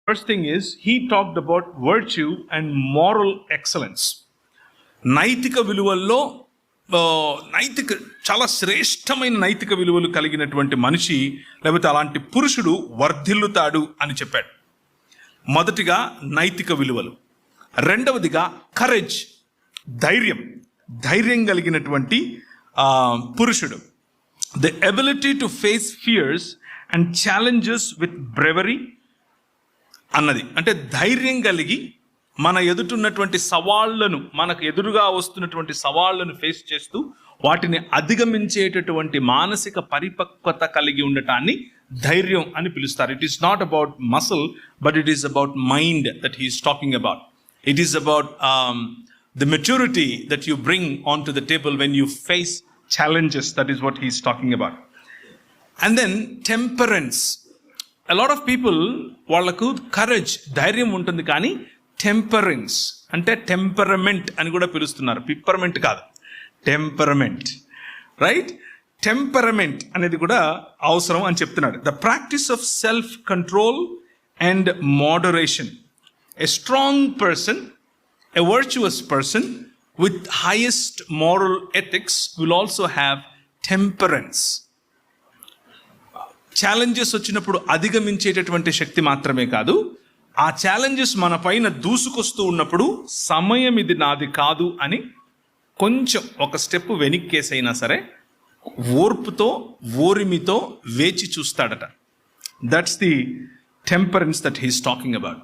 First thing is, he talked about virtue and moral excellence. నైతిక విలువల్లో చాలా శ్రేష్టమైన నైతిక విలువలు కలిగినటువంటి మనిషి లేకపోతే అలాంటి పురుషుడు వర్ధిల్లుతాడు అని చెప్పాడు. మొదటిగా నైతిక విలువలు, రెండవదిగా కరేజ్, ధైర్యం కలిగినటువంటి పురుషుడు. The ability to face fears and challenges with bravery అన్నది. అంటే ధైర్యం కలిగి మన ఎదుటున్నటువంటి సవాళ్లను, మనకు ఎదురుగా వస్తున్నటువంటి సవాళ్లను ఫేస్ చేస్తూ వాటిని అధిగమించేటటువంటి మానసిక పరిపక్వత కలిగి ఉండటాన్ని ధైర్యం అని పిలుస్తారు. It is not about muscle, but it is about mind that he's talking about. It is about the maturity that you bring on to the table when you face challenges. That is what he's talking about. And then temperance. a lot of people వాళ్ళకు courage, ధైర్యం ఉంటుంది, కానీ temperance అంటే temperament అని కూడా పిలుస్తున్నారు. Peppermint కాదు, temperament, right? Temperament అనేది కూడా అవసరం అని చెప్తున్నాడు. The practice of self control and moderation. A strong person, a virtuous person with highest moral ethics will also have temperance. Challenges వచ్చినప్పుడు అధిగమించేటటువంటి శక్తి మాత్రమే కాదు, ఆ ఛాలెంజెస్ మన పైన దూసుకొస్తూ ఉన్నప్పుడు సమయం ఇది నాది కాదు అని కొంచెం ఒక స్టెప్ వెనక్కేసైనా సరే ఓర్పుతో, ఓరిమితో వేచి చూస్తాడట. That's the temperance that he's talking about.